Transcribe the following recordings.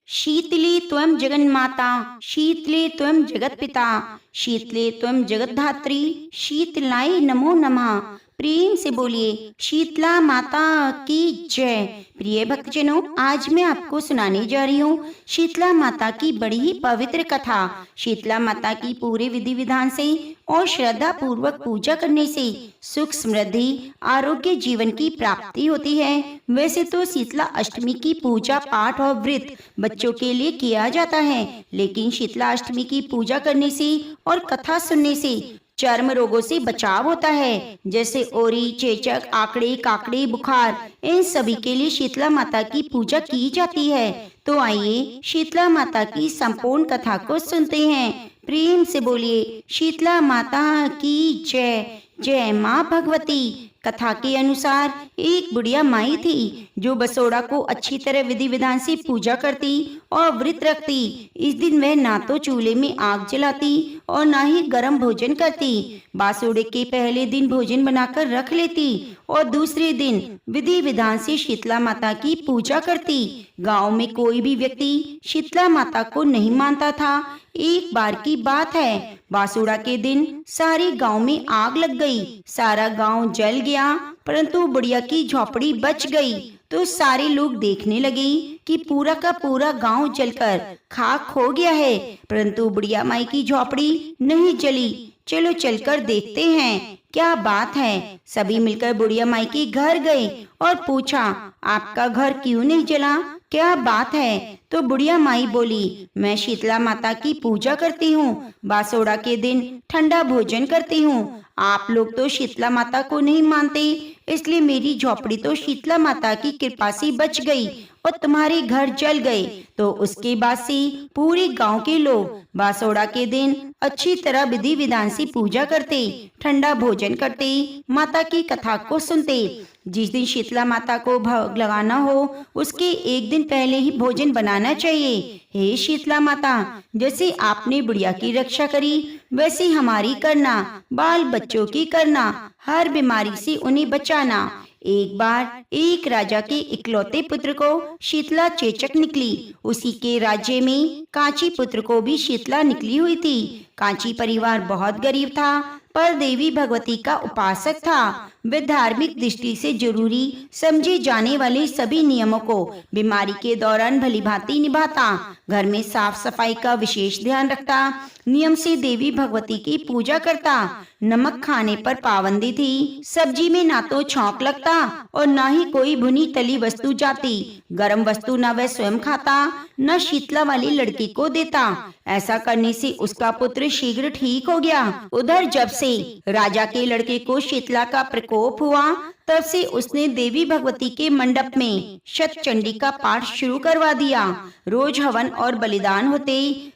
शीतले त्वं जगन्माता, शीतले त्वं जगत्पिता, शीतले त्वं जगद्धात्री, शीतलाय नमो नमः। प्रेम से बोलिए शीतला माता की जय। प्रिय भक्तजनों, आज मैं आपको सुनाने जा रही हूँ शीतला माता की बड़ी ही पवित्र कथा। शीतला माता की पूरे विधि विधान से और श्रद्धा पूर्वक पूजा करने से सुख समृद्धि आरोग्य जीवन की प्राप्ति होती है। वैसे तो शीतला अष्टमी की पूजा पाठ और व्रत बच्चों के लिए किया जाता है, लेकिन शीतला अष्टमी की पूजा करने से और कथा सुनने से चर्म रोगों से बचाव होता है, जैसे ओरी, चेचक, आकड़े, काकड़े, बुखार। इन सभी के लिए शीतला माता की पूजा की जाती है। तो आइए शीतला माता की संपूर्ण कथा को सुनते हैं। प्रेम से बोलिए शीतला माता की जय। जय माँ भगवती। कथा के अनुसार एक बुढ़िया माई थी जो बसोड़ा को अच्छी तरह विधि विधान से पूजा करती और व्रत रखती। इस दिन वह ना तो चूल्हे में आग जलाती और ना ही गर्म भोजन करती। बासुड़े के पहले दिन भोजन बनाकर रख लेती और दूसरे दिन विधि विधान से शीतला माता की पूजा करती। गांव में कोई भी व्यक्ति शीतला माता को नहीं मानता था। एक बार की बात है, बासुड़ा के दिन सारे गांव में आग लग गई। सारा गांव जल गया, परंतु बुढ़िया की झोपड़ी बच गई। तो सारे लोग देखने लगे कि पूरा का पूरा गांव जलकर खाक हो गया है, परंतु बुढ़िया माई की झोपड़ी नहीं जली। चलो चलकर देखते हैं क्या बात है। सभी मिलकर बुढ़िया माई के घर गए और पूछा, आपका घर क्यों नहीं जला, क्या बात है। तो बुढ़िया माई बोली, मैं शीतला माता की पूजा करती हूँ, बासोड़ा के दिन ठंडा भोजन करती हूँ। आप लोग तो शीतला माता को नहीं मानते, इसलिए मेरी झोपड़ी तो शीतला माता की कृपा से बच गई और तुम्हारे घर जल गए। तो उसके बाद से पूरे गांव के लोग बासोड़ा के दिन अच्छी तरह विधि विधान से पूजा करते, ठंडा भोजन करते, माता की कथा को सुनते। जिस दिन शीतला माता को भोग लगाना हो, उसके एक दिन पहले ही भोजन बनाना चाहिए। हे शीतला माता, जैसे आपने बुढ़िया की रक्षा करी, वैसे हमारी करना, बाल बच्चों की करना, हर बीमारी से उन्हें बचाना। एक बार एक राजा के इकलौते पुत्र को शीतला चेचक निकली। उसी के राज्य में कांची पुत्र को भी शीतला निकली हुई थी। कांची परिवार बहुत गरीब था, पर देवी भगवती का उपासक था। वे धार्मिक दृष्टि से जरूरी समझे जाने वाले सभी नियमों को बीमारी के दौरान भलीभांति निभाता, घर में साफ सफाई का विशेष ध्यान रखता, नियम से देवी भगवती की पूजा करता। नमक खाने पर पाबंदी थी, सब्जी में ना तो छौंक लगता और ना ही कोई भुनी तली वस्तु जाती। गरम वस्तु न वह स्वयं खाता, न शीतला वाली लड़की को देता। ऐसा करने से उसका पुत्र शीघ्र ठीक हो गया। उधर जब से राजा के लड़के को शीतला का प्रकोप हुआ, तब से उसने देवी भगवती के मंडप में शतचंडी का पाठ शुरू करवा दिया। रोज हवन और बलिदान होते।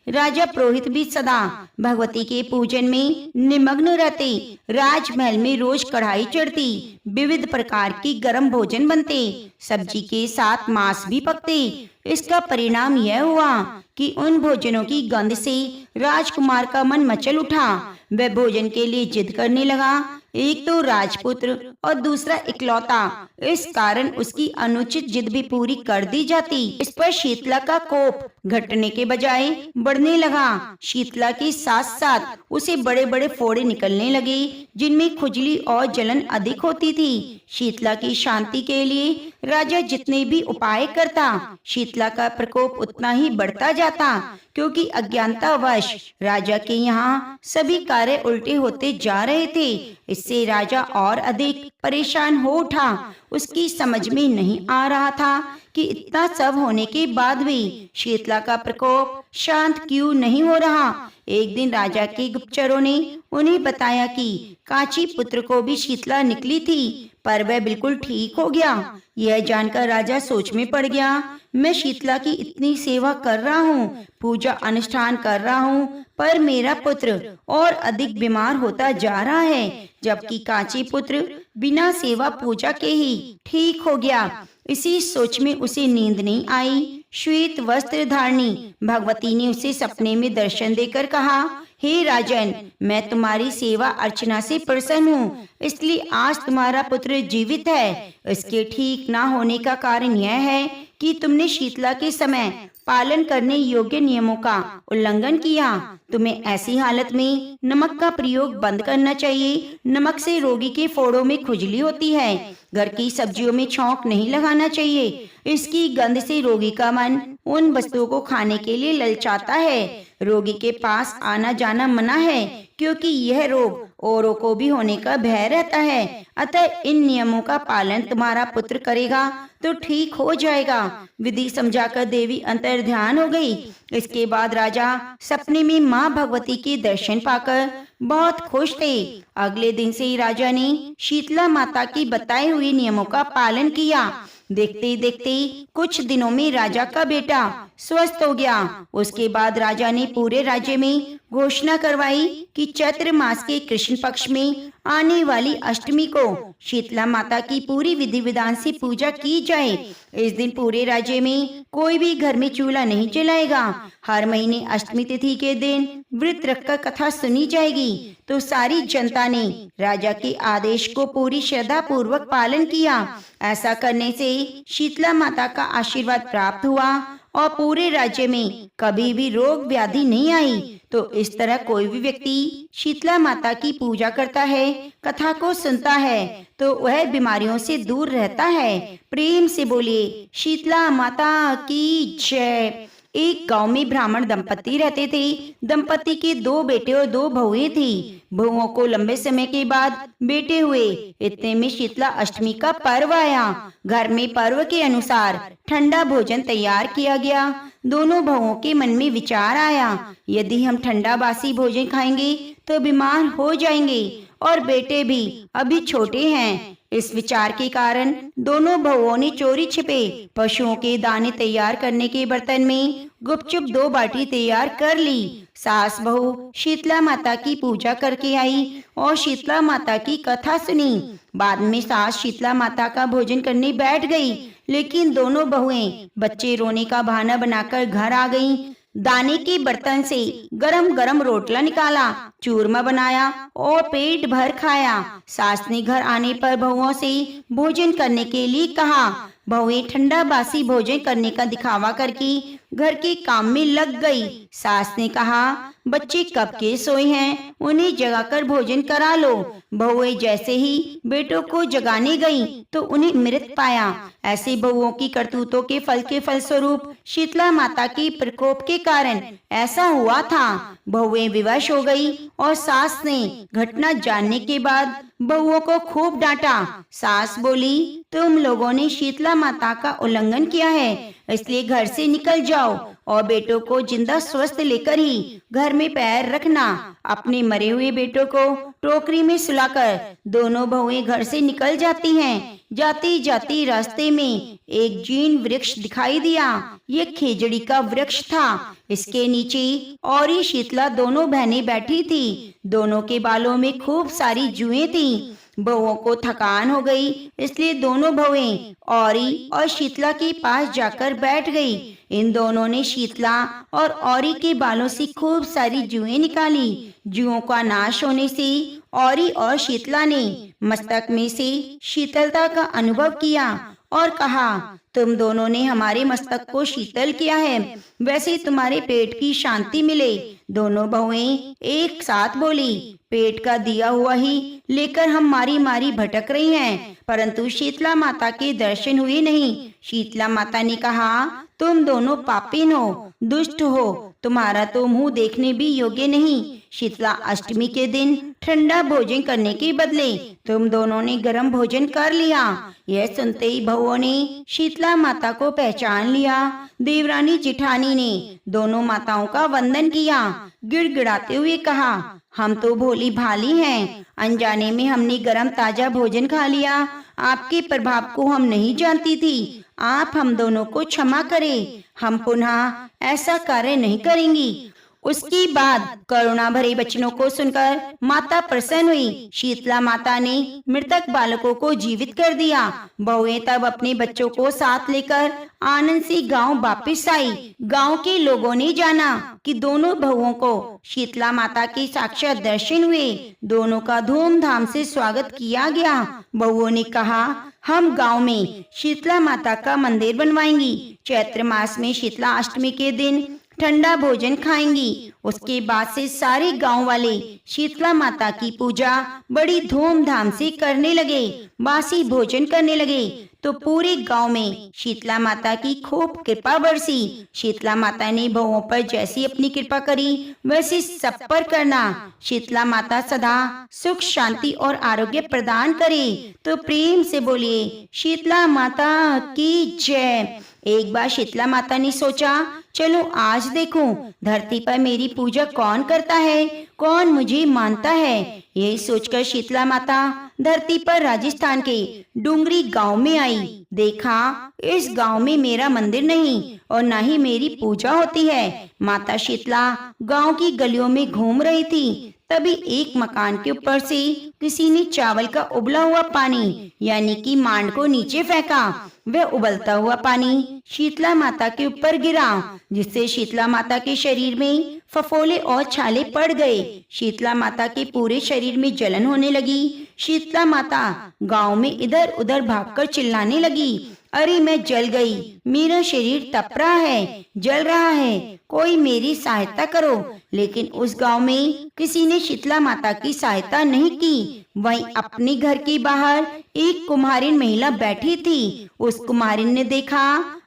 राजा पुरोहित भी सदा भगवती के पूजन में निमग्न रहते। राजमहल में रोज कढ़ाई चढ़ती, विविध प्रकार की गर्म भोजन बनते, सब्जी के साथ मांस भी पकते। इसका परिणाम यह हुआ कि उन भोजनों की गंध से राजकुमार का मन मचल उठा। वह भोजन के लिए जिद करने लगा। एक तो राजपुत्र और दूसरा इकलौता, इस कारण उसकी अनुचित जिद भी पूरी कर दी जाती। इस पर शीतला का कोप घटने के बजाय बढ़ने लगा। शीतला के साथ साथ उसे बड़े बड़े फोड़े निकलने लगे, जिनमें खुजली और जलन अधिक होती थी। शीतला की शांति के लिए राजा जितने भी उपाय करता, शीतला का प्रकोप उतना ही बढ़ता जाता, क्योंकि अज्ञानतावश राजा के यहाँ सभी कार्य उल्टे होते जा रहे थे। इससे राजा और अधिक परेशान हो उठा। उसकी समझ में नहीं आ रहा था कि इतना सब होने के बाद भी शीतला का प्रकोप शांत क्यों नहीं हो रहा। एक दिन राजा के गुप्तचरों ने उन्हें बताया कि कांची पुत्र को भी शीतला निकली थी, पर वह बिल्कुल ठीक हो गया। यह जानकर राजा सोच में पड़ गया। मैं शीतला की इतनी सेवा कर रहा हूँ, पूजा अनुष्ठान कर रहा हूँ, पर मेरा पुत्र और अधिक बीमार होता जा रहा है, जबकि कांची पुत्र बिना सेवा पूजा के ही ठीक हो गया। इसी सोच में उसे नींद नहीं आई। श्वेत वस्त्र धारणी भगवती ने उसे सपने में दर्शन देकर कहा, हे राजन, मैं तुम्हारी सेवा अर्चना से प्रसन्न हूँ, इसलिए आज तुम्हारा पुत्र जीवित है। इसके ठीक ना होने का कारण यह है कि तुमने शीतला के समय पालन करने योग्य नियमों का उल्लंघन किया। तुम्हें ऐसी हालत में नमक का प्रयोग बंद करना चाहिए। नमक से रोगी के फोड़ों में खुजली होती है। घर की सब्जियों में छौंक नहीं लगाना चाहिए। इसकी गंध से रोगी का मन उन वस्तुओं को खाने के लिए ललचाता है। रोगी के पास आना जाना मना है, क्योंकि यह रोग औरों को भी होने का भय रहता है। अतः इन नियमों का पालन तुम्हारा पुत्र करेगा तो ठीक हो जाएगा। विधि समझाकर देवी अंतर ध्यान हो गई। इसके बाद राजा सपने में माँ भगवती के दर्शन पाकर बहुत खुश थे। अगले दिन से ही राजा ने शीतला माता की बताए हुए नियमों का पालन किया। देखते देखते कुछ दिनों में राजा का बेटा स्वस्थ हो गया। उसके बाद राजा ने पूरे राज्य में घोषणा करवाई कि चैत्र मास के कृष्ण पक्ष में आने वाली अष्टमी को शीतला माता की पूरी विधि विधान से पूजा की जाए। इस दिन पूरे राज्य में कोई भी घर में चूल्हा नहीं जलाएगा। हर महीने अष्टमी तिथि के दिन व्रत रखकर कथा सुनी जाएगी। तो सारी जनता ने राजा के आदेश को पूरी श्रद्धा पूर्वक पालन किया। ऐसा करने से शीतला माता का आशीर्वाद प्राप्त हुआ और पूरे राज्य में कभी भी रोग व्याधि नहीं आई। तो इस तरह कोई भी व्यक्ति शीतला माता की पूजा करता है, कथा को सुनता है, तो वह बीमारियों से दूर रहता है। प्रेम से बोलिए शीतला माता की जय। एक गांव में ब्राह्मण दंपति रहते थे। दंपति के 2 बेटे और 2 बहुएं थी। बहुओं को लंबे समय के बाद बेटे हुए। इतने में शीतला अष्टमी का पर्व आया। घर में पर्व के अनुसार ठंडा भोजन तैयार किया गया। दोनों बहुओं के मन में विचार आया, यदि हम ठंडा बासी भोजन खाएंगे तो बीमार हो जाएंगे और बेटे भी अभी छोटे हैं। इस विचार के कारण दोनों बहुओं ने चोरी छिपे पशुओं के दाने तैयार करने के बर्तन में गुपचुप 2 बाटी तैयार कर ली। सास बहू शीतला माता की पूजा करके आई और शीतला माता की कथा सुनी। बाद में सास शीतला माता का भोजन करने बैठ गई, लेकिन दोनों बहुएं बच्चे रोने का बहाना बनाकर घर आ गईं। दाने के बर्तन से गरम गरम रोटला निकाला, चूरमा बनाया और पेट भर खाया। सास ने घर आने पर बहुओं से भोजन करने के लिए कहा। बहुएं ठंडा बासी भोजन करने का दिखावा करके घर के काम में लग गई। सास ने कहा, बच्चे कब के सोए हैं, उन्हें जगाकर भोजन करा लो। बहुएं जैसे ही बेटों को जगाने गईं, तो उन्हें मृत पाया। ऐसे बहुओं की करतूतों के फलस्वरूप शीतला माता के प्रकोप के कारण ऐसा हुआ था। बहुएं विवश हो गई और सास ने घटना जानने के बाद बहुओं को खूब डांटा। सास बोली, तुम लोगों ने शीतला माता का उल्लंघन किया है, इसलिए घर से निकल जाओ और बेटों को जिंदा स्वस्थ लेकर ही घर में पैर रखना। अपने मरे हुए बेटों को टोकरी में सुलाकर दोनों बहुएं घर से निकल जाती हैं। जाती जाती रास्ते में एक जीन वृक्ष दिखाई दिया। ये खेजड़ी का वृक्ष था। इसके नीचे और ही शीतला दोनों बहनें बैठी थी। दोनों के बालों में खूब सारी जुएं थी। बहुओं को थकान हो गई, इसलिए दोनों बहुएं औरी और शीतला के पास जाकर बैठ गई। इन दोनों ने शीतला और औरी के बालों से खूब सारी जुएं निकाली। जुओं का नाश होने से औरी और शीतला ने मस्तक में से शीतलता का अनुभव किया और कहा, तुम दोनों ने हमारे मस्तक को शीतल किया है, वैसे तुम्हारे पेट की शांति मिले। दोनों बहुएं एक साथ बोली, पेट का दिया हुआ ही लेकर हम मारी मारी भटक रही हैं, परंतु शीतला माता के दर्शन हुए नहीं। शीतला माता ने कहा, तुम दोनों पापीन हो, दुष्ट हो, तुम्हारा तो मुंह देखने भी योग्य नहीं। शीतला अष्टमी के दिन ठंडा भोजन करने के बदले तुम दोनों ने गर्म भोजन कर लिया। यह सुनते ही बहुओं ने शीतला माता को पहचान लिया। देवरानी जिठानी ने दोनों माताओं का वंदन किया। गिड़गिड़ाते हुए कहा, हम तो भोली भाली हैं, अनजाने में हमने गरम ताजा भोजन खा लिया। आपके प्रभाव को हम नहीं जानती थी। आप हम दोनों को क्षमा करें, हम पुनः ऐसा कार्य नहीं करेंगी। उसके बाद करुणा भरे वचनों को सुनकर माता प्रसन्न हुई। शीतला माता ने मृतक बालकों को जीवित कर दिया। बहुएं तब अपने बच्चों को साथ लेकर आनंद से गांव वापस आई। गांव के लोगों ने जाना कि दोनों बहुओं को शीतला माता के साक्षात दर्शन हुए। दोनों का धूमधाम से स्वागत किया गया। बहुओं ने कहा, हम गांव में शीतला माता का मंदिर बनवाएंगी। चैत्र मास में शीतला अष्टमी के दिन ठंडा भोजन खाएंगी। उसके बाद से सारे गांव वाले शीतला माता की पूजा बड़ी धूमधाम से करने लगे, बासी भोजन करने लगे। तो पूरे गांव में शीतला माता की खूब कृपा बरसी। शीतला माता ने बहुओं पर जैसी अपनी कृपा करी वैसी सब पर करना। शीतला माता सदा सुख शांति और आरोग्य प्रदान करे। तो प्रेम से बोलिए शीतला माता की जय। एक बार शीतला माता ने सोचा, चलो आज देखूं धरती पर मेरी पूजा कौन करता है, कौन मुझे मानता है। यही सोचकर शीतला माता धरती पर राजस्थान के डूंगरी गांव में आई। देखा, इस गांव में मेरा मंदिर नहीं और न ही मेरी पूजा होती है। माता शीतला गांव की गलियों में घूम रही थी। तभी एक मकान के ऊपर से किसी ने चावल का उबला हुआ पानी यानी कि मांड को नीचे फेंका। वह उबलता हुआ पानी शीतला माता के ऊपर गिरा, जिससे शीतला माता के शरीर में फफोले और छाले पड़ गए। शीतला माता के पूरे शरीर में जलन होने लगी। शीतला माता गांव में इधर उधर भागकर चिल्लाने लगी, अरे मैं जल गई, मेरा शरीर तप रहा है, जल रहा है, कोई मेरी सहायता करो। लेकिन उस गांव में किसी ने शीतला माता की सहायता नहीं की। वहीं अपने घर के बाहर एक कुम्हारिन महिला बैठी थी। उस कुम्हारिन ने देखा,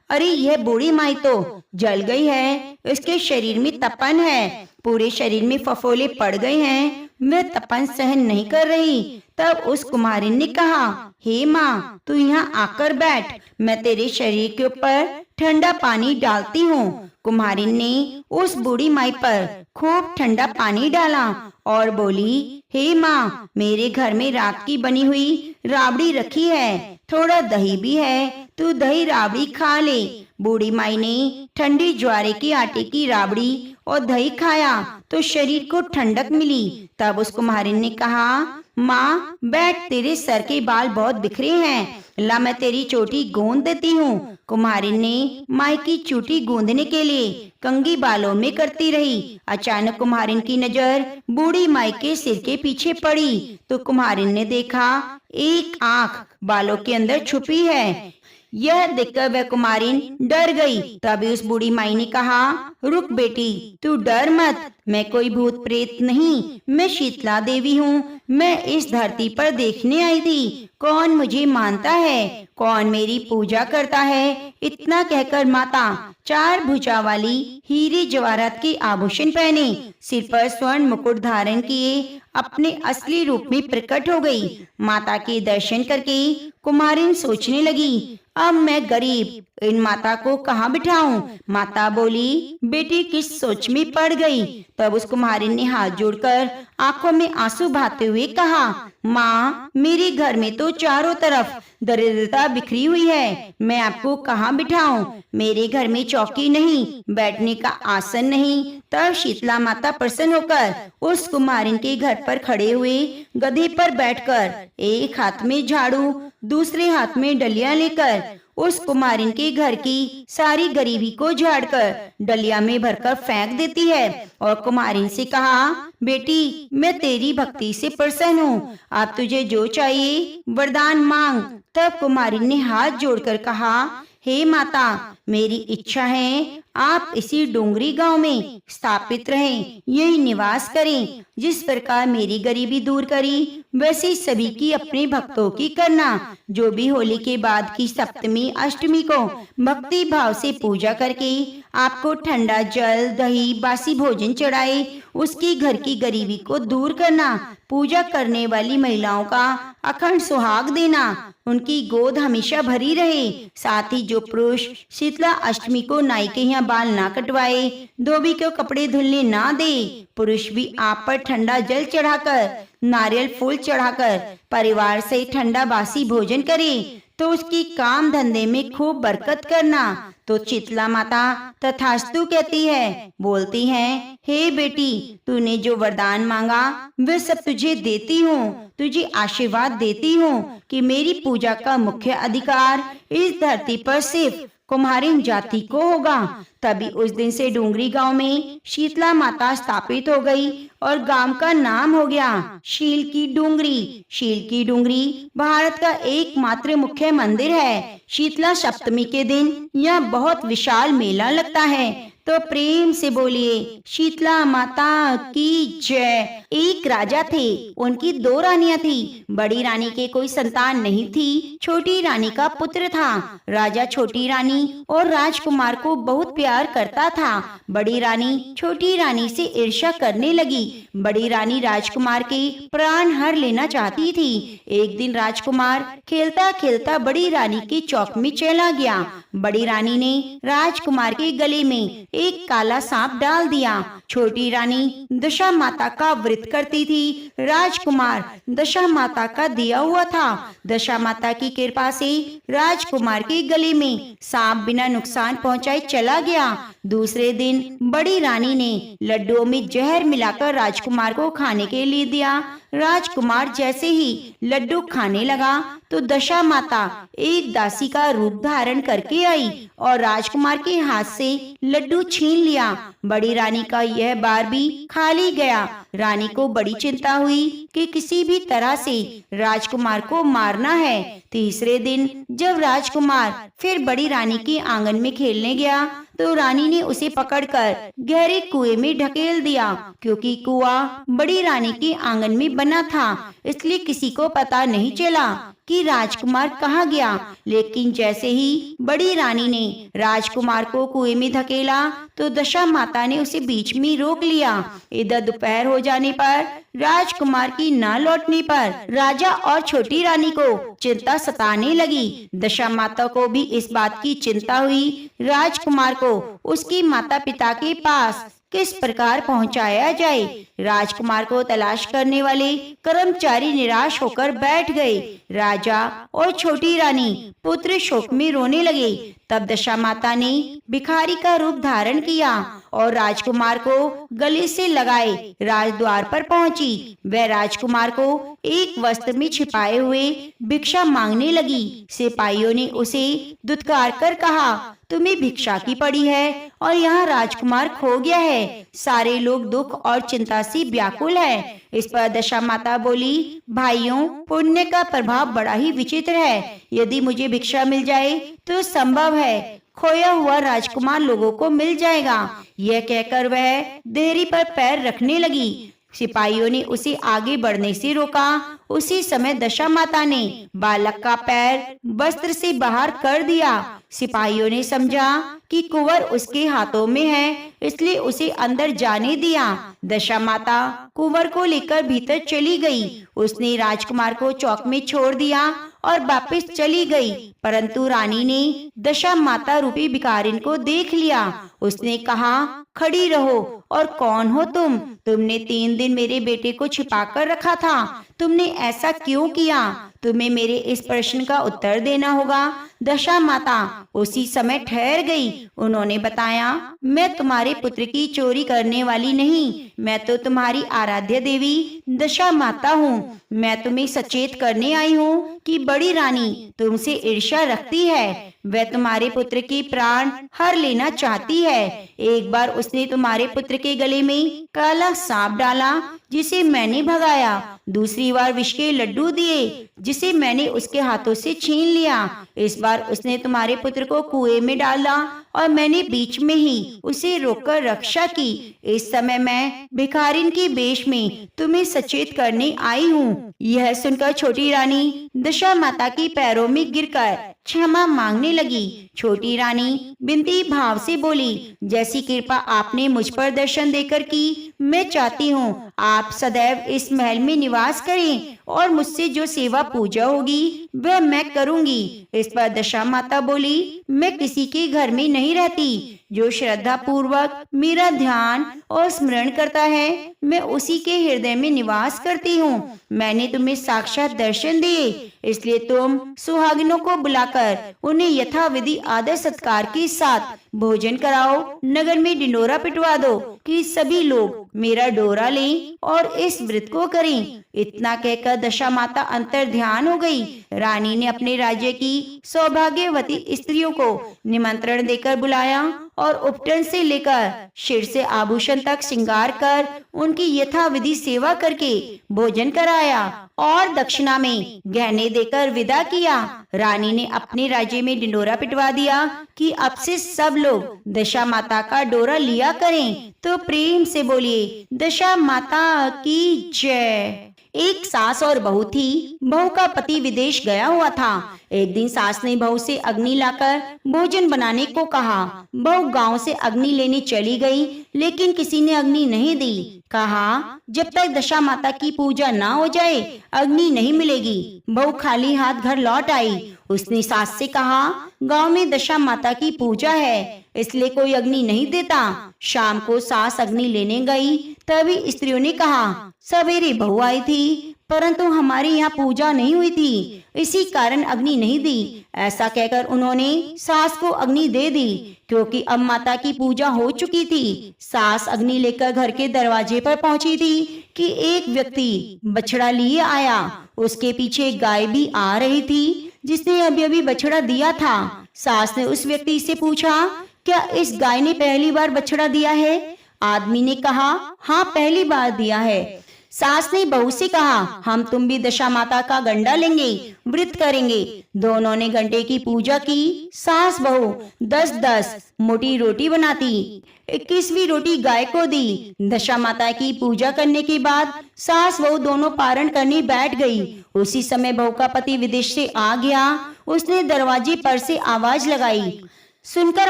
अरे यह बूढ़ी माई तो जल गई है, इसके शरीर में तपन है, पूरे शरीर में फफोले पड़ गए हैं, वह तपन सहन नहीं कर रही। तब उस कुम्हारिन ने कहा, हे माँ, तू यहाँ आकर बैठ, मैं तेरे शरीर के ऊपर ठंडा पानी डालती हूँ। कुम्हारिन ने उस बूढ़ी माई पर खूब ठंडा पानी डाला और बोली, हे माँ, मेरे घर में रात की बनी हुई राबड़ी रखी है, थोड़ा दही भी है, तू दही राबड़ी खा ले। बूढ़ी माई ने ठंडी ज्वारे के आटे की राबड़ी और दही खाया तो शरीर को ठंडक मिली। तब उस कुम्हारिन ने कहा, माँ बैठ, तेरे सर के बाल बहुत बिखरे हैं, ला मैं तेरी चोटी गूंद देती हूँ। कुम्हारिन ने माई की चोटी गूंदने के लिए कंघी बालों में करती रही। अचानक कुम्हारिन की नजर बूढ़ी माई के सिर के पीछे पड़ी तो कुम्हारिन ने देखा एक आंख बालों के अंदर छुपी है। यह देखकर वह कुमारिन डर गई। तभी उस बूढ़ी माई ने कहा, रुक बेटी, तू डर मत, मैं कोई भूत प्रेत नहीं, मैं शीतला देवी हूँ। मैं इस धरती पर देखने आई थी कौन मुझे मानता है, कौन मेरी पूजा करता है। इतना कहकर माता 4 भुजा वाली हीरे जवाहरात के आभूषण पहने, सिर पर स्वर्ण मुकुट धारण किए अपने असली रूप में प्रकट हो गई। माता के दर्शन करके कुमारिन सोचने लगी, अब मैं गरीब इन माता को कहाँ बिठाऊं। माता बोली, बेटी किस सोच में पड़ गई। तब उस कुम्हारिन ने हाथ जोड़कर आंखों में आंसू बहाते हुए कहा, माँ, मेरे घर में तो चारों तरफ दरिद्रता बिखरी हुई है, मैं आपको कहाँ बिठाऊं। मेरे घर में चौकी नहीं, बैठने का आसन नहीं। तब शीतला माता प्रसन्न होकर उस कुम्हारिन के घर पर खड़े हुए गधे पर बैठकर एक हाथ में झाड़ू दूसरे हाथ में डलिया लेकर उस कुम्हारिन के घर की सारी गरीबी को झाड़कर डलिया में भरकर फेंक देती है और कुम्हारिन से कहा, बेटी, मैं तेरी भक्ति से प्रसन्न हूँ, अब तुझे जो चाहिए वरदान मांग। तब कुम्हारिन ने हाथ जोड़कर कहा, हे माता, मेरी इच्छा है आप इसी डोंगरी गांव में स्थापित रहें, यही निवास करें। जिस प्रकार मेरी गरीबी दूर करी वैसे सभी की अपने भक्तों की करना। जो भी होली के बाद की सप्तमी अष्टमी को भक्ति भाव से पूजा करके आपको ठंडा जल दही बासी भोजन चढ़ाए, उसकी घर की गरीबी को दूर करना। पूजा करने वाली महिलाओं का अखंड सुहाग देना, उनकी गोद हमेशा भरी रहे। साथ ही जो पुरुष शीतला अष्टमी को नाई के यहाँ बाल ना कटवाए, धोबी को कपड़े धुलने ना दे, पुरुष भी आप पर ठंडा जल चढ़ाकर नारियल फूल चढ़ाकर परिवार से ठंडा बासी भोजन करे तो उसकी काम धंधे में खूब बरकत करना। तो शीतला माता तथास्तु कहती है, बोलती हैं, हे बेटी, तूने जो वरदान मांगा वह सब तुझे देती हूँ, तुझे आशीर्वाद देती हूँ कि मेरी पूजा का मुख्य अधिकार इस धरती पर सिर्फ कुम्हारिन जाति को होगा। तभी उस दिन से डूंगरी गांव में शीतला माता स्थापित हो गई और गांव का नाम हो गया शील की डूंगरी। शील की डूंगरी भारत का एकमात्र मुख्य मंदिर है। शीतला सप्तमी के दिन यह बहुत विशाल मेला लगता है। तो प्रेम से बोलिए शीतला माता की जय। एक राजा थे, उनकी 2 रानियां थी। बड़ी रानी के कोई संतान नहीं थी, छोटी रानी का पुत्र था। राजा छोटी रानी और राजकुमार को बहुत प्यार करता था। बड़ी रानी छोटी रानी से ईर्ष्या करने लगी। बड़ी रानी राजकुमार के प्राण हर लेना चाहती थी। एक दिन राजकुमार खेलता खेलता बड़ी रानी के चौक में चला गया। बड़ी रानी ने राजकुमार के गले में एक काला सांप डाल दिया। छोटी रानी दशा माता का व्रत करती थी। राजकुमार दशा माता का दिया हुआ था। दशा माता की कृपा से राजकुमार के गले में सांप बिना नुकसान पहुंचाए चला गया। दूसरे दिन बड़ी रानी ने लड्डुओं में जहर मिलाकर राजकुमार को खाने के लिए दिया। राजकुमार जैसे ही लड्डू खाने लगा तो दशा माता एक दासी का रूप धारण करके आई और राजकुमार के हाथ से लड्डू छीन लिया। बड़ी रानी का यह बार भी खाली गया। रानी को बड़ी चिंता हुई कि किसी भी तरह से राजकुमार को मारना है। तीसरे दिन जब राजकुमार फिर बड़ी रानी के आंगन में खेलने गया तो रानी ने उसे पकड़कर गहरे कुएं में ढकेल दिया। क्योंकि कुआं बड़ी रानी के आंगन में बना था, इसलिए किसी को पता नहीं चला कि राजकुमार कहाँ गया। लेकिन जैसे ही बड़ी रानी ने राजकुमार को कुएं में धकेला तो दशा माता ने उसे बीच में रोक लिया। इधर दोपहर हो जाने पर राजकुमार की न लौटने पर राजा और छोटी रानी को चिंता सताने लगी। दशा माता को भी इस बात की चिंता हुई राजकुमार को उसकी माता पिता के पास किस प्रकार पहुंचाया जाए। राजकुमार को तलाश करने वाले कर्मचारी निराश होकर बैठ गए। राजा और छोटी रानी पुत्र शोक में रोने लगे। तब दशा माता ने भिखारी का रूप धारण किया और राजकुमार को गले से लगाए राजद्वार पर पहुंची। वह राजकुमार को एक वस्त्र में छिपाए हुए भिक्षा मांगने लगी। सिपाहियों ने उसे दुत्कार कर कहा, तुम्हें भिक्षा की पड़ी है और यहाँ राजकुमार खो गया है। सारे लोग दुख और चिंता से व्याकुल है। इस पर दशा माता बोली, भाइयों, पुण्य का प्रभाव बड़ा ही विचित्र है। यदि मुझे भिक्षा मिल जाए तो संभव है खोया हुआ राजकुमार लोगों को मिल जाएगा। यह कहकर वह देहरी पर पैर रखने लगी। सिपाहियों ने उसे आगे बढ़ने से रोका। उसी समय दशा माता ने बालक का पैर वस्त्र से बाहर कर दिया। सिपाहियों ने समझा कि कुंवर उसके हाथों में है, इसलिए उसे अंदर जाने दिया। दशा माता कुंवर को लेकर भीतर चली गई। उसने राजकुमार को चौक में छोड़ दिया और वापस चली गई। परंतु रानी ने दशा माता रूपी भिखारिन को देख लिया। उसने कहा, खड़ी रहो और कौन हो तुम? तुमने 3 दिन मेरे बेटे को छिपा कर रखा था। तुमने ऐसा क्यों किया? तुम्हें मेरे इस प्रश्न का उत्तर देना होगा। दशा माता उसी समय ठहर गई। उन्होंने बताया, मैं तुम्हारे पुत्र की चोरी करने वाली नहीं, मैं तो तुम्हारी आराध्य देवी दशा माता हूँ। मैं तुम्हें सचेत करने आई हूँ कि बड़ी रानी तुमसे ईर्ष्या रखती है। वह तुम्हारे पुत्र के प्राण हर लेना चाहती है। एक बार उसने तुम्हारे पुत्र के गले में काला सांप डाला, जिसे मैंने भगाया। दूसरी बार विष के लड्डू दिए, जिसे मैंने उसके हाथों से छीन लिया। इस बार उसने तुम्हारे पुत्र को कुएं में डाला और मैंने बीच में ही उसे रोककर रक्षा की। इस समय मैं भिखारिन के वेश में तुम्हें सचेत करने आई हूँ। यह सुनकर छोटी रानी दशा माता के पैरों में गिरकर क्षमा मांगने लगी। छोटी रानी विनती भाव से बोली, जैसी कृपा आपने मुझ पर दर्शन देकर की, मैं चाहती हूँ आप सदैव इस महल में निवास करें और मुझसे जो सेवा पूजा होगी वह मैं करूँगी। इस पर दशा माता बोली, मैं किसी के घर में नहीं रहती। जो श्रद्धा पूर्वक मेरा ध्यान और स्मरण करता है, मैं उसी के हृदय में निवास करती हूँ। मैंने तुम्हें साक्षात दर्शन दिए, इसलिए तुम सुहागिनों को बुलाकर उन्हें यथाविधि आदर सत्कार के साथ भोजन कराओ। नगर में ढिंडोरा पिटवा दो कि सभी लोग मेरा डोरा लें और इस व्रत को करें। इतना कहकर दशा माता अंतर ध्यान हो गई। रानी ने अपने राज्य की सौभाग्यवती स्त्रियों को निमंत्रण देकर बुलाया और उपटन से लेकर सिर से आभूषण तक श्रृंगार कर उनकी यथाविधि सेवा करके भोजन कराया और दक्षिणा में गहने देकर विदा किया। रानी ने अपने राज्य में ढिंडोरा पिटवा दिया कि अब से सब लोग दशा माता का डोरा लिया करें। तो प्रेम से बोलिए दशा माता की जय। एक सास और बहू थी। बहू का पति विदेश गया हुआ था। एक दिन सास ने बहू से अग्नि लाकर भोजन बनाने को कहा। बहू गांव से अग्नि लेने चली गई, लेकिन किसी ने अग्नि नहीं दी। कहा जब तक दशा माता की पूजा ना हो जाए अग्नि नहीं मिलेगी। बहू खाली हाथ घर लौट आई। उसने सास से कहा गांव में दशा माता की पूजा है, इसलिए कोई अग्नि नहीं देता। शाम को सास अग्नि लेने गई, तभी स्त्रियों ने कहा सवेरे बहू आई थी, परंतु हमारे यहाँ पूजा नहीं हुई थी, इसी कारण अग्नि नहीं दी। ऐसा कहकर उन्होंने सास को अग्नि दे दी, क्योंकि अब माता की पूजा हो चुकी थी। सास अग्नि लेकर घर के दरवाजे पर पहुंची थी कि एक व्यक्ति बछड़ा लिए आया। उसके पीछे गाय भी आ रही थी, जिसने अभी अभी बछड़ा दिया था। सास ने उस व्यक्ति से पूछा क्या इस गाय ने पहली बार बछड़ा दिया है? आदमी ने कहा हाँ, पहली बार दिया है। सास ने बहू से कहा हम तुम भी दशा माता का गंडा लेंगे, व्रत करेंगे। दोनों ने गंडे की पूजा की। सास बहू 10-10 मोटी रोटी बनाती, 21वीं रोटी गाय को दी। दशा माता की पूजा करने के बाद सास बहू दोनों पारण करने बैठ गई। उसी समय बहू का पति विदेश से आ गया। उसने दरवाजे पर से आवाज लगाई। सुनकर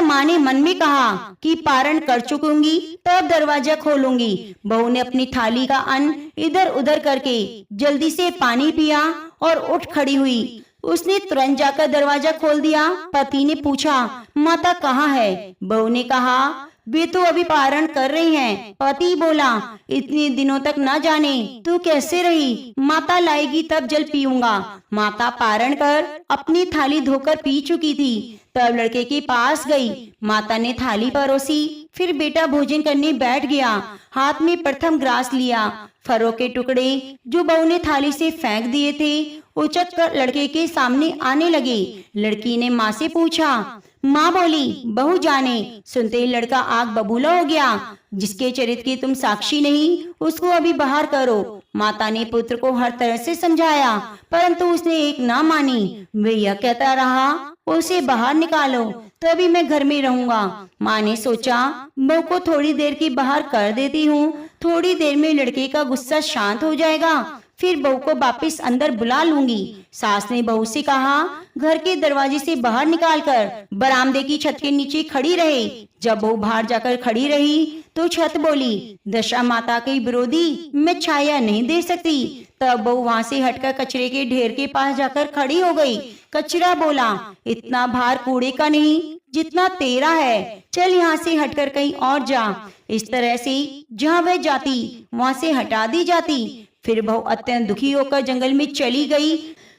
माँ ने मन में कहा कि पारण कर चुकूंगी तब दरवाजा खोलूंगी। बहू ने अपनी थाली का अन्न इधर उधर करके जल्दी से पानी पिया और उठ खड़ी हुई। उसने तुरंत जाकर दरवाजा खोल दिया। पति ने पूछा माता कहाँ है? बहू ने कहा वे तो अभी पारण कर रही हैं। पति बोला इतने दिनों तक न जाने तू कैसे रही, माता लाएगी तब जल पीऊंगा। माता पारण कर अपनी थाली धोकर पी चुकी थी। तब लड़के के पास गई। माता ने थाली परोसी, फिर बेटा भोजन करने बैठ गया। हाथ में प्रथम ग्रास लिया। फरों के टुकड़े जो बहू ने थाली से फेंक दिए थे उचक कर लड़के के सामने आने लगे। लड़की ने माँ से पूछा। माँ बोली बहू जाने। सुनते ही लड़का आग बबूला हो गया। जिसके चरित्र की तुम साक्षी नहीं, उसको अभी बाहर करो। माता ने पुत्र को हर तरह से समझाया, परंतु उसने एक ना मानी। वे यह कहता रहा उसे बाहर निकालो, तभी मैं घर में रहूंगा। माँ ने सोचा बहू को थोड़ी देर की बाहर कर देती हूँ, थोड़ी देर में लड़के का गुस्सा शांत हो जाएगा, फिर बहू को वापस अंदर बुला लूंगी। सास ने बहू से कहा घर के दरवाजे से बाहर निकालकर बरामदे की छत के नीचे खड़ी रहे। जब बहू बाहर जाकर खड़ी रही तो छत बोली दशा माता के विरोधी मैं छाया नहीं दे सकती। तब बहू वहाँ से हटकर कचरे के ढेर के पास जाकर खड़ी हो गई। कचरा बोला इतना भार कूड़े का नहीं जितना तेरा है, चल यहाँ से हटकर कहीं और जा। इस तरह से जहाँ वह जाती वहाँ से हटा दी जाती। फिर बहू अत्यंत दुखी होकर जंगल में चली गई।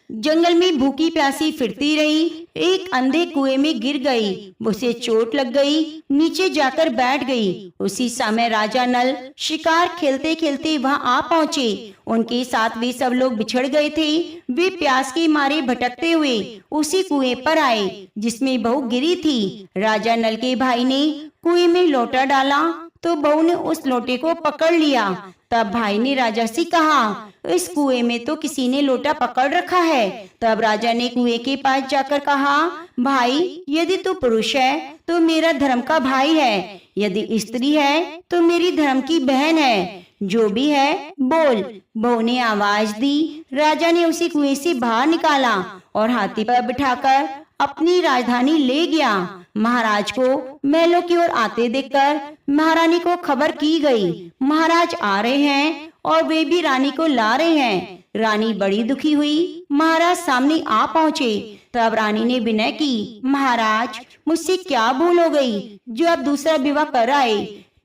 जंगल में भूखी प्यासी फिरती रही। एक अंधे कुएं में गिर गई। उसे चोट लग गई, नीचे जाकर बैठ गई। उसी समय राजा नल शिकार खेलते खेलते वहां आ पहुंचे। उनके साथ वे सब लोग बिछड़ गए थे। वे प्यास के मारे भटकते हुए उसी कुएं पर आए जिसमें बहू गिरी थी। राजा नल के भाई ने कुएं में लोटा डाला तो बहू ने उस लोटे को पकड़ लिया। तब भाई ने राजा से कहा इस कुएं में तो किसी ने लोटा पकड़ रखा है। तब राजा ने कुएं के पास जाकर कहा भाई यदि तू पुरुष है तो मेरा धर्म का भाई है, यदि स्त्री है तो मेरी धर्म की बहन है, जो भी है बोल। बहू ने आवाज दी। राजा ने उसी कुएं से बाहर निकाला और हाथी पर बिठाकर अपनी राजधानी ले गया। महाराज को महलों की ओर आते देखकर महारानी को खबर की गई। महाराज आ रहे हैं और वे भी रानी को ला रहे हैं। रानी बड़ी दुखी हुई। महाराज सामने आ पहुँचे। तब रानी ने विनय की महाराज मुझसे क्या भूल हो गई जो अब दूसरा विवाह कर आए।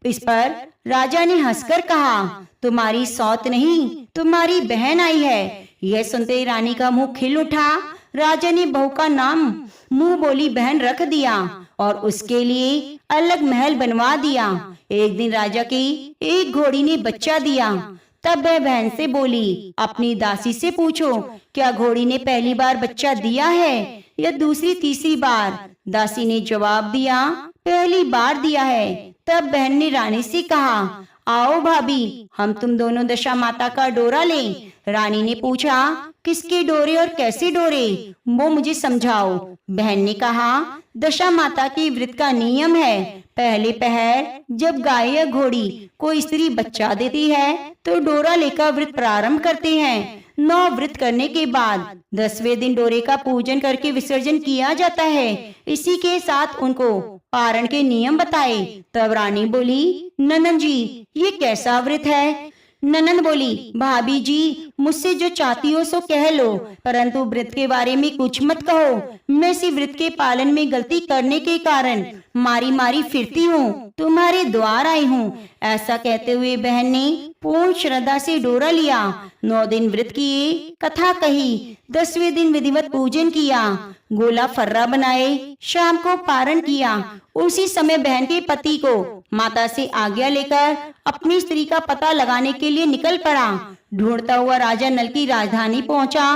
इस पर राजा ने हंसकर कहा, तुम्हारी सौत नहीं, तुम्हारी बहन आई है। यह सुनते ही रानी का मुंह खिल उठा। राजा ने बहू का नाम मुंह बोली बहन रख दिया और उसके लिए अलग महल बनवा दिया। एक दिन राजा की एक घोड़ी ने बच्चा दिया। तब वह बहन से बोली, अपनी दासी से पूछो क्या घोड़ी ने पहली बार बच्चा दिया है या दूसरी तीसरी बार। दासी ने जवाब दिया, पहली बार दिया है। तब बहन ने रानी से कहा, आओ भाभी, हम तुम दोनों दशा माता का डोरा लें। रानी ने पूछा, किसके डोरे और कैसे डोरे, वो मुझे समझाओ। बहन ने कहा, दशा माता की व्रत का नियम है, पहले पहर जब गाय या घोड़ी कोई स्त्री बच्चा देती है तो डोरा लेकर व्रत प्रारंभ करते हैं। 9 व्रत करने के बाद 10वें दिन डोरे का पूजन करके विसर्जन किया जाता है। इसी के साथ उनको पारण के नियम बताए। तब रानी बोली, ननद जी ये कैसा व्रत है। ननद बोली, भाभी जी मुझसे जो चाहती हो सो कह लो, परंतु व्रत के बारे में कुछ मत कहो। मैं इसी व्रत के पालन में गलती करने के कारण मारी मारी फिरती हूँ, तुम्हारे द्वार आई हूँ। ऐसा कहते हुए बहन ने पूर्ण श्रद्धा से डोरा लिया। 9 दिन व्रत किए, कथा कही। 10वें दिन विधिवत पूजन किया, गोला फर्रा बनाए, शाम को पारण किया। उसी समय बहन के पति को माता से आज्ञा लेकर अपनी स्त्री का पता लगाने के लिए निकल पड़ा। ढूंढता हुआ राजा नल की राजधानी पहुंचा।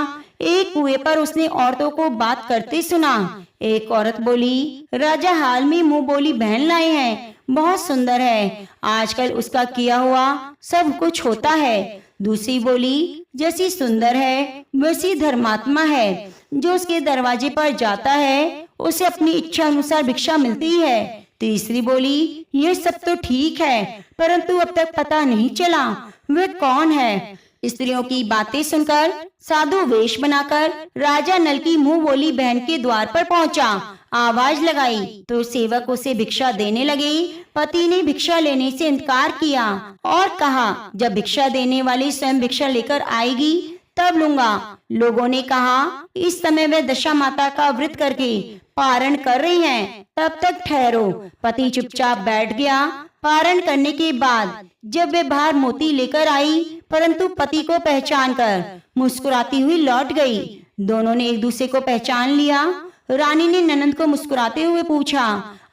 एक कुएं पर उसने औरतों को बात करते सुना। एक औरत बोली, राजा हाल में मुंह बोली बहन लाए हैं, बहुत सुंदर है, आजकल उसका किया हुआ सब कुछ होता है। दूसरी बोली, जैसी सुंदर है वैसी धर्मात्मा है, जो उसके दरवाजे पर जाता है उसे अपनी इच्छा अनुसार भिक्षा मिलती है। तीसरी बोली, ये सब तो ठीक है, परंतु अब तक पता नहीं चला वह कौन है। स्त्रियों की बातें सुनकर साधु वेश बनाकर राजा नल की मुंह बोली बहन के द्वार पर पहुंचा। आवाज लगाई तो सेवक उसे भिक्षा देने लगे। पति ने भिक्षा लेने से इनकार किया और कहा, जब भिक्षा देने वाली स्वयं भिक्षा लेकर आएगी तब लूंगा। लोगों ने कहा, इस समय वह दशा माता का व्रत करके पारण कर रही हैं, तब तक ठहरो। पति चुपचाप बैठ गया। पारण करने के बाद जब वे बाहर मोती लेकर आई, परंतु पति को पहचान कर मुस्कुराती हुई लौट गई। दोनों ने एक दूसरे को पहचान लिया। रानी ने ननंद को मुस्कुराते हुए पूछा,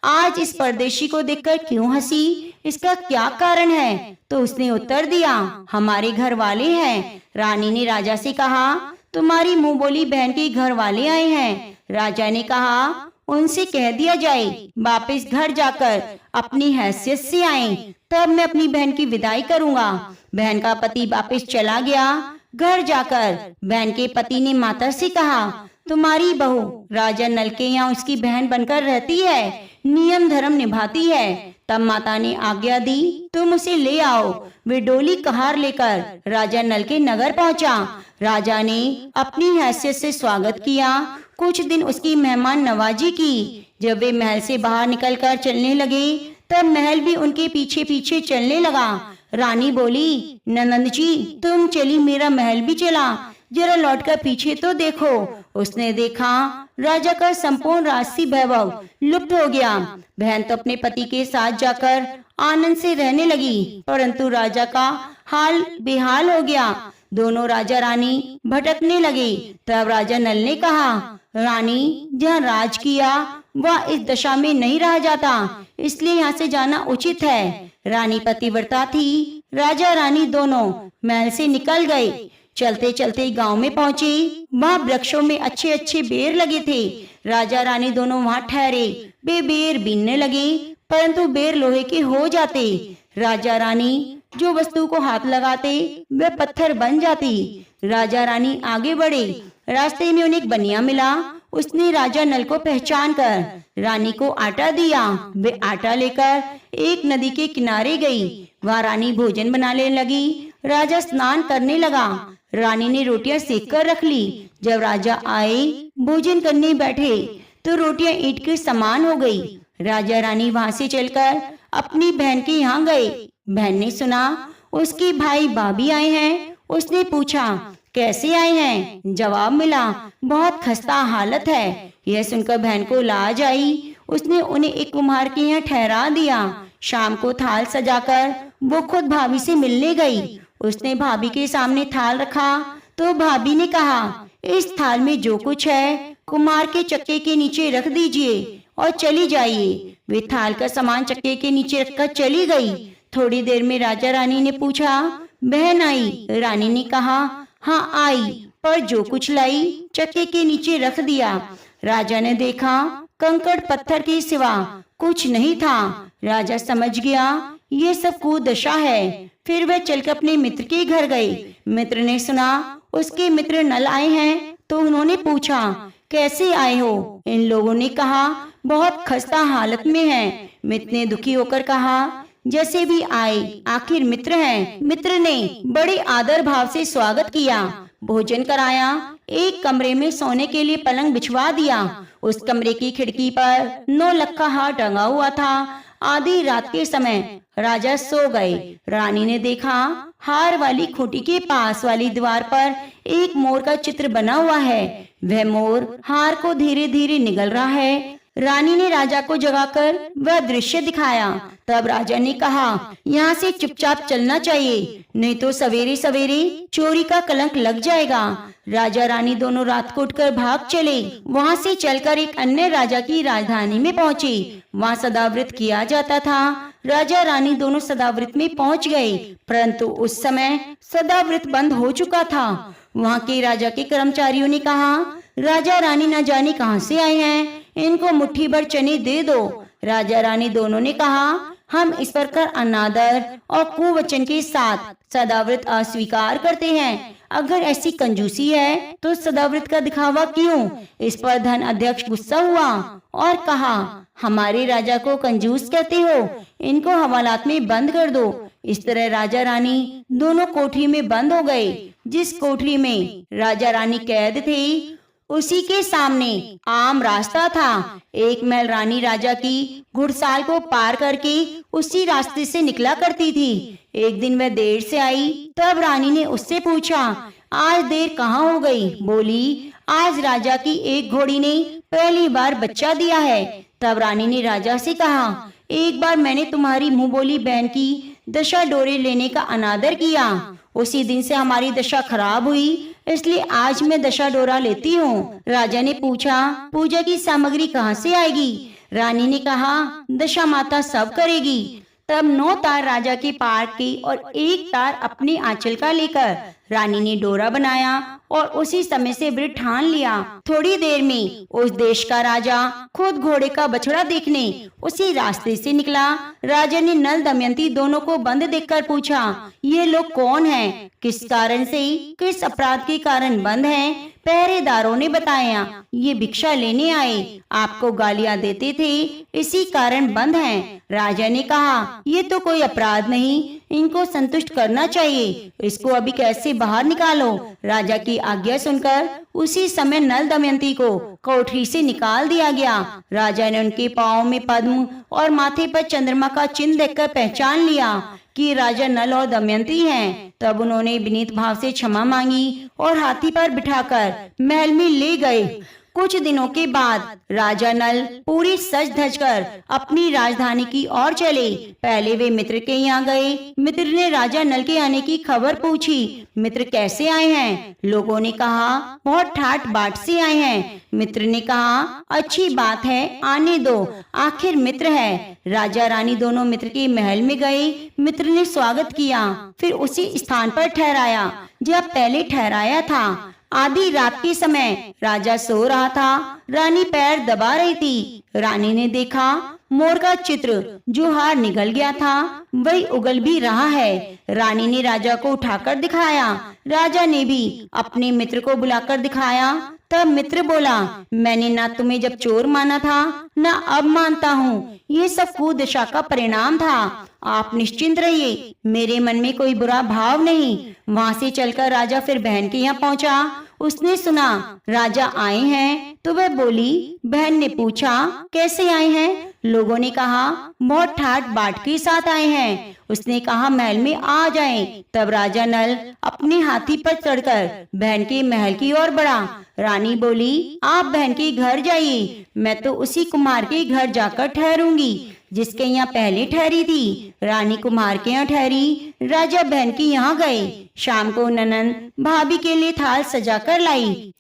आज इस परदेशी को देखकर क्यों हंसी, इसका क्या कारण है। तो उसने उत्तर दिया, हमारे घर वाले हैं। रानी ने राजा से कहा, तुम्हारी मुंह बोली बहन के घर वाले आए हैं। राजा ने कहा, उनसे कह दिया जाए वापस घर जाकर अपनी हैसियत से आए, तब मैं अपनी बहन की विदाई करूंगा। बहन का पति वापस चला गया। घर जाकर बहन के पति ने माता से कहा, तुम्हारी बहू राजा नल के यहाँ उसकी बहन बनकर रहती है, नियम धर्म निभाती है। तब माता ने आज्ञा दी, तुम उसे ले आओ। वे डोली कहार लेकर राजा नल के नगर पहुंचा। राजा ने अपनी हैसियत से स्वागत किया। कुछ दिन उसकी मेहमान नवाजी की। जब वे महल से बाहर निकलकर चलने लगे तब महल भी उनके पीछे पीछे चलने लगा। रानी बोली, ननंद जी तुम चली, मेरा महल भी चला, जरा लौटकर पीछे तो देखो। उसने देखा, राजा का संपूर्ण राजसी वैभव लुप्त हो गया। बहन तो अपने पति के साथ जाकर आनंद से रहने लगी, परंतु राजा का हाल बेहाल हो गया। दोनों राजा रानी भटकने लगे। तब राजा नल ने कहा, रानी जहाँ राज किया वह इस दशा में नहीं रह जाता, इसलिए यहाँ से जाना उचित है। रानी पतिव्रता थी। राजा रानी दोनों महल से निकल गए। चलते चलते गांव में पहुंचे। वहाँ वृक्षों में अच्छे अच्छे बेर लगे थे। राजा रानी दोनों वहाँ ठहरे। वे बेर बीनने लगे, परंतु बेर लोहे के हो जाते। राजा रानी जो वस्तु को हाथ लगाते वह पत्थर बन जाती। राजा रानी आगे बढ़े। रास्ते में उन्हें एक बनिया मिला। उसने राजा नल को पहचान कर रानी को आटा दिया। वे आटा लेकर एक नदी के किनारे गई। वहाँ रानी भोजन बनाने लगी। राजा स्नान करने लगा। रानी ने रोटियां सेक कर रख ली। जब राजा आए भोजन करने बैठे तो रोटियां ईंट के समान हो गई। राजा रानी वहाँ से चलकर अपनी बहन के यहाँ गए। बहन ने सुना उसके भाई भाभी आए हैं। उसने पूछा, कैसे आए हैं। जवाब मिला, बहुत खस्ता हालत है। यह सुनकर बहन को लाज आई। उसने उन्हें एक कुम्हार के यहाँ ठहरा दिया। शाम को थाल सजाकर वो खुद भाभी से मिलने गई। उसने भाभी के सामने थाल रखा तो भाभी ने कहा, इस थाल में जो कुछ है कुम्हार के चक्के के नीचे रख दीजिए और चली जाइए। वे थाल का सामान चक्के के नीचे रखकर चली गई। थोड़ी देर में राजा रानी ने पूछा, बहन आई? रानी ने कहा, हाँ आई, पर जो कुछ लाई चक्के के नीचे रख दिया। राजा ने देखा कंकड़ पत्थर के सिवा कुछ नहीं था। राजा समझ गया ये सब कुदशा है। फिर वह चलकर अपने मित्र के घर गए। मित्र ने सुना उसके मित्र नल आए हैं तो उन्होंने पूछा, कैसे आए हो? इन लोगों ने कहा, बहुत खस्ता हालत में हैं। मित्र ने दुखी होकर कहा, जैसे भी आए आखिर मित्र हैं। मित्र ने बड़े आदर भाव से स्वागत किया, भोजन कराया, एक कमरे में सोने के लिए पलंग बिछवा दिया। उस कमरे की खिड़की पर 9 लक्खा हार टंगा हुआ था। आधी रात के समय राजा सो गए। रानी ने देखा हार वाली खूंटी के पास वाली दीवार पर एक मोर का चित्र बना हुआ है। वह मोर हार को धीरे धीरे निगल रहा है। रानी ने राजा को जगाकर वह दृश्य दिखाया। तब राजा ने कहा, यहाँ से चुपचाप चलना चाहिए, नहीं तो सवेरे सवेरे चोरी का कलंक लग जाएगा। राजा रानी दोनों रात को उठकर भाग चले। वहाँ से चलकर एक अन्य राजा की राजधानी में पहुँचे। वहाँ सदाव्रत किया जाता था। राजा रानी दोनों सदाव्रत में पहुँच गए, परंतु उस समय सदाव्रत बंद हो चुका था। वहाँ के राजा के कर्मचारियों ने कहा, राजा रानी न जाने कहाँ से आए हैं, इनको मुट्ठी भर चने दे दो। राजा रानी दोनों ने कहा, हम इस प्रकार अनादर और कुवचन के साथ सदाव्रत अस्वीकार करते हैं। अगर ऐसी कंजूसी है तो सदाव्रत का दिखावा क्यों? इस पर धन अध्यक्ष गुस्सा हुआ और कहा, हमारे राजा को कंजूस कहते हो, इनको हवालात में बंद कर दो। इस तरह राजा रानी दोनों कोठरी में बंद हो गए। जिस कोठरी में राजा रानी कैद थे उसी के सामने आम रास्ता था। एक महल रानी राजा की घुड़साल को पार करके उसी रास्ते से निकला करती थी। एक दिन वह देर से आई, तब रानी ने उससे पूछा, आज देर कहाँ हो गई? बोली, आज राजा की एक घोड़ी ने पहली बार बच्चा दिया है। तब रानी ने राजा से कहा, एक बार मैंने तुम्हारी मुंह बोली बहन की दशा डोरे लेने का अनादर किया, उसी दिन से हमारी दशा खराब हुई, इसलिए आज मैं दशा डोरा लेती हूँ। राजा ने पूछा, पूजा की सामग्री कहाँ से आएगी? रानी ने कहा, दशा माता सब करेगी। तब 9 तार राजा के पार की और 1 तार अपने आंचल का लेकर रानी ने डोरा बनाया और उसी समय से व्रत ठान लिया। थोड़ी देर में उस देश का राजा खुद घोड़े का बछड़ा देखने उसी रास्ते से निकला। राजा ने नल दमयंती दोनों को बंद देखकर पूछा, ये लोग कौन हैं? किस कारण से, किस अपराध के कारण बंद हैं? पहरेदारों ने बताया, ये भिक्षा लेने आए, आपको गालियां देते थे, इसी कारण बंद हैं। राजा ने कहा, ये तो कोई अपराध नहीं, इनको संतुष्ट करना चाहिए, इसको अभी कैसे बाहर निकालो। राजा की आज्ञा सुनकर उसी समय नल दमयंती को कोठरी से निकाल दिया गया। राजा ने उनके पाँव में पद्म और माथे पर चंद्रमा का चिन्ह देखकर पहचान लिया कि राजा नल और दमयंती हैं। तब उन्होंने विनीत भाव से क्षमा मांगी और हाथी पर बिठाकर महल में ले गए। कुछ दिनों के बाद राजा नल पूरी सज धज कर अपनी राजधानी की ओर चले। पहले वे मित्र के यहाँ गए। मित्र ने राजा नल के आने की खबर पूछी। मित्र कैसे आए हैं? लोगों ने कहा, बहुत ठाट बाट से आए हैं। मित्र ने कहा, अच्छी बात है, आने दो, आखिर मित्र है। राजा रानी दोनों मित्र के महल में गए। मित्र ने स्वागत किया, फिर उसी स्थान पर ठहराया जब पहले ठहराया था। आधी रात के समय राजा सो रहा था, रानी पैर दबा रही थी। रानी ने देखा मोर का चित्र जो हार निगल गया था वही उगल भी रहा है। रानी ने राजा को उठाकर दिखाया। राजा ने भी अपने मित्र को बुलाकर दिखाया। तब मित्र बोला, मैंने ना तुम्हें जब चोर माना था ना अब मानता हूँ, ये सब कुदशा का परिणाम था। आप निश्चिंत रहिए, मेरे मन में कोई बुरा भाव नहीं। वहाँ से चलकर राजा फिर बहन के यहाँ पहुँचा। उसने सुना राजा आए हैं तो वह बोली। बहन ने पूछा, कैसे आए हैं? लोगों ने कहा, बहुत ठाट बाट के साथ आए हैं। उसने कहा, महल में आ जाएं। तब राजा नल अपने हाथी पर चढ़कर बहन के महल की ओर बढ़ा। रानी बोली, आप बहन के घर जाइए, मैं तो उसी कुम्हार के घर जाकर ठहरूंगी जिसके यहाँ पहले ठहरी थी। रानी कुम्हार के यहाँ ठहरी, राजा बहन के यहाँ गए। शाम को ननंद भाभी के लिए थाल सजा कर लाई,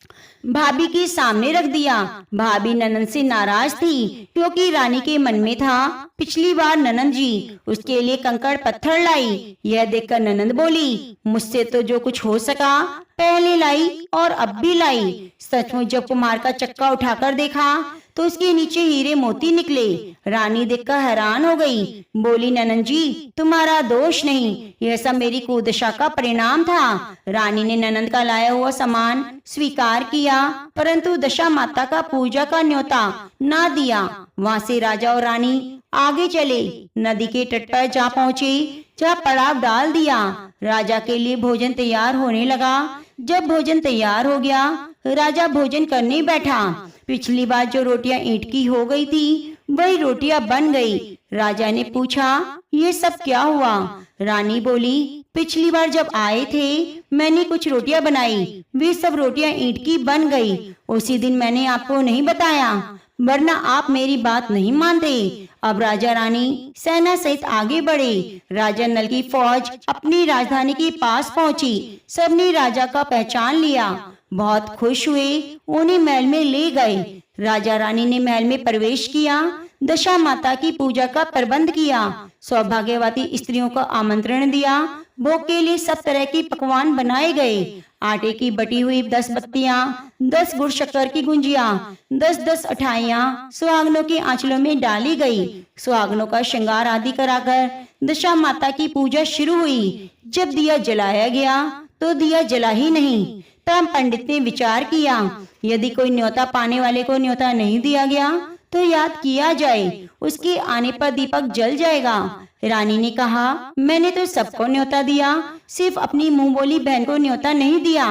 भाभी के सामने रख दिया। भाभी ननंद से नाराज थी क्योंकि रानी के मन में था पिछली बार ननंद जी उसके लिए कंकड़ पत्थर लाई। यह देखकर ननंद बोली, मुझसे तो जो कुछ हो सका पहले लाई और अब भी लाई। सचमुच जब कुम्हार का चक्का उठाकर देखा तो उसके नीचे हीरे मोती निकले। रानी देखकर हैरान हो गई, बोली, ननंद जी तुम्हारा दोष नहीं, यह सब मेरी कुदशा का परिणाम था। रानी ने ननंद का लाया हुआ सामान स्वीकार किया, परंतु दशा माता का पूजा का न्योता ना दिया। वहाँ से राजा और रानी आगे चले, नदी के तट पर जा पहुँचे, जहाँ पड़ाव डाल दिया। राजा के लिए भोजन तैयार होने लगा। जब भोजन तैयार हो गया, राजा भोजन करने बैठा। पिछली बार जो रोटियां ईंट की हो गई थी वही रोटियां बन गई। राजा ने पूछा, ये सब क्या हुआ? रानी बोली, पिछली बार जब आए थे मैंने कुछ रोटियां बनाई, वे सब रोटियां ईंट की बन गई। उसी दिन मैंने आपको नहीं बताया, वरना आप मेरी बात नहीं मानते। अब राजा रानी सेना सहित आगे बढ़े। राजा नल की फौज अपनी राजधानी के पास पहुंची। सबने राजा का पहचान लिया, बहुत खुश हुए, उन्हें महल में ले गए। राजा रानी ने महल में प्रवेश किया, दशा माता की पूजा का प्रबंध किया, सौभाग्यवती स्त्रियों को आमंत्रण दिया। भोग के लिए सब तरह के पकवान बनाए गए। आटे की बटी हुई 10 बत्तियां, 10 गुड़ शक्कर की गुंजिया, 10-10 अठाइयां सुहागनों के आंचलों में डाली गई। सुहागनों का श्रृंगार आदि कराकर दशा माता की पूजा शुरू हुई। जब दिया जलाया गया तो दिया जला ही नहीं। तब पंडित ने विचार किया, यदि कोई न्योता पाने वाले को न्योता नहीं दिया गया तो याद किया जाए, उसके आने पर दीपक जल जाएगा। रानी ने कहा, मैंने तो सबको न्योता दिया, सिर्फ अपनी मुंह बोली बहन को न्योता नहीं दिया।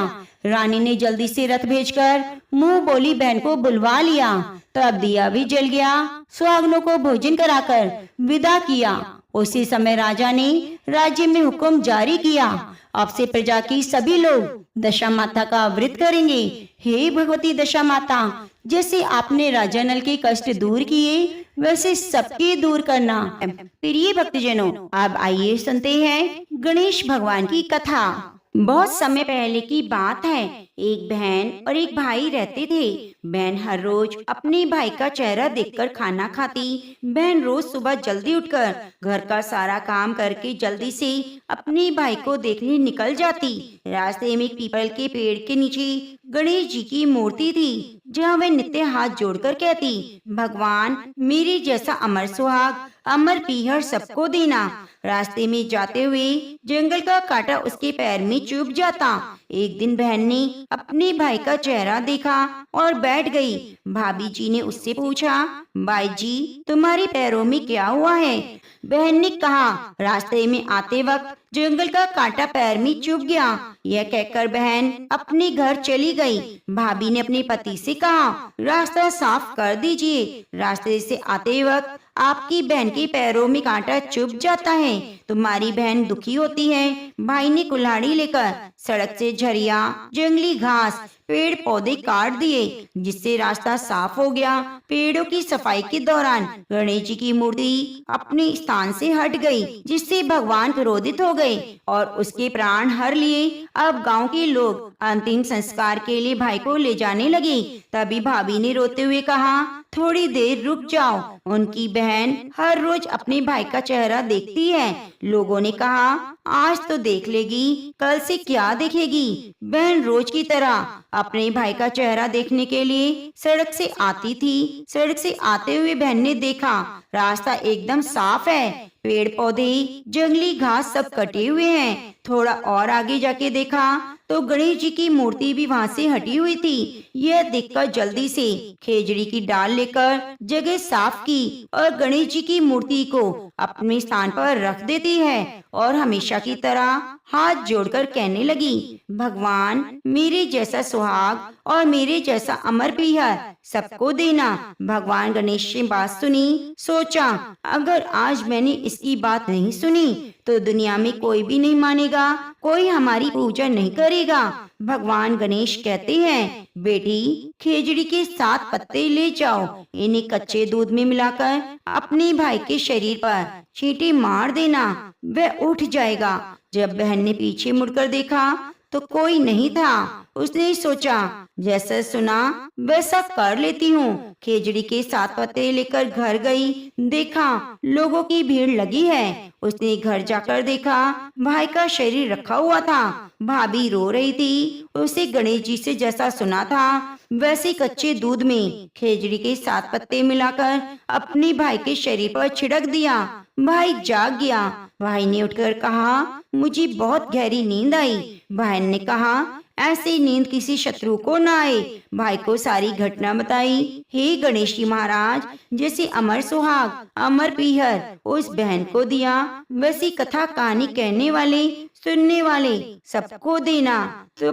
रानी ने जल्दी से रथ भेजकर मुंह बोली बहन को बुलवा लिया। तब दिया भी जल गया। सुहागनों को भोजन कराकर विदा किया। उसी समय राजा ने राज्य में हुक्म जारी किया, अब से प्रजा की सभी लोग दशा माता का व्रत करेंगे। हे भगवती दशा माता, जैसे आपने राजा नल के कष्ट दूर किए वैसे सबके दूर करना। प्रिय भक्तजनों, अब आइए सुनते हैं गणेश भगवान की कथा। बहुत समय पहले की बात है, एक बहन और एक भाई रहते थे। बहन हर रोज अपने भाई का चेहरा देखकर खाना खाती। बहन रोज सुबह जल्दी उठकर घर का सारा काम करके जल्दी से अपने भाई को देखने निकल जाती। रास्ते में एक पीपल के पेड़ के नीचे गणेश जी की मूर्ति थी, जहाँ वह नित्य हाथ जोड़कर कहती, भगवान मेरे जैसा अमर सुहाग अमर पीहर सबको देना। रास्ते में जाते हुए जंगल का कांटा उसके पैर में चुभ जाता। एक दिन बहन ने अपने भाई का चेहरा देखा और बैठ गई। भाभी जी ने उससे पूछा, भाई जी तुम्हारे पैरों में क्या हुआ है? बहन ने कहा, रास्ते में आते वक्त जंगल का कांटा पैर में चुभ गया। यह कहकर बहन अपने घर चली गई। भाभी ने अपने पति से कहा, रास्ता साफ कर दीजिए, रास्ते से आते वक्त आपकी बहन के पैरों में कांटा चुभ जाता है। तुम्हारी बहन दुखी होती है। भाई ने कुल्हाड़ी लेकर सड़क से झरिया, जंगली घास, पेड़ पौधे काट दिए, जिससे रास्ता साफ हो गया। पेड़ों की सफाई के दौरान गणेश जी की मूर्ति अपने स्थान से हट गई, जिससे भगवान क्रोधित हो गए और उसके प्राण हर लिए। अब गांव के लोग अंतिम संस्कार के लिए भाई को ले जाने लगे। तभी भाभी ने रोते हुए कहा, थोड़ी देर रुक जाओ, उनकी बहन हर रोज अपने भाई का चेहरा देखती है। लोगों ने कहा, आज तो देख लेगी, कल से क्या देखेगी? बहन रोज की तरह अपने भाई का चेहरा देखने के लिए सड़क से आती थी। सड़क से आते हुए बहन ने देखा रास्ता एकदम साफ है, पेड़ पौधे, जंगली घास सब कटे हुए हैं। थोड़ा और आगे जाके देखा तो गणेश जी की मूर्ति भी वहाँ से हटी हुई थी। यह देखकर जल्दी से खेजड़ी की डाल लेकर जगह साफ की और गणेश जी की मूर्ति को अपने स्थान पर रख देती है और हमेशा की तरह हाथ जोड़कर कहने लगी, भगवान मेरे जैसा सुहाग और मेरे जैसा अमर प्रिय सबको देना। भगवान गणेश ने बात सुनी, सोचा अगर आज मैंने इसकी बात नहीं सुनी तो दुनिया में कोई भी नहीं मानेगा, कोई हमारी पूजा नहीं करेगा। भगवान गणेश कहते हैं, बेटी खेजड़ी के 7 पत्ते ले जाओ, इन्हें कच्चे दूध में मिलाकर अपने भाई के शरीर पर छींटे मार देना, वह उठ जाएगा। जब बहन ने पीछे मुड़कर देखा तो कोई नहीं था। उसने सोचा जैसा सुना वैसा कर लेती हूँ। खेजड़ी के 7 पत्ते लेकर घर गई, देखा लोगों की भीड़ लगी है। उसने घर जाकर देखा भाई का शरीर रखा हुआ था, भाभी रो रही थी। उसे गणेश जी से जैसा सुना था वैसे कच्चे दूध में खेजड़ी के 7 पत्ते मिलाकर अपने भाई के शरीर पर छिड़क दिया। भाई जाग गया। भाई ने उठकर कहा, मुझे बहुत गहरी नींद आई। बहन ने कहा, ऐसी नींद किसी शत्रु को न आए। भाई को सारी घटना बताई। हे गणेश जी महाराज, जैसे अमर सुहाग अमर पीहर उस बहन को दिया, वैसी कथा कहानी कहने वाले सुनने वाले सबको देना। तो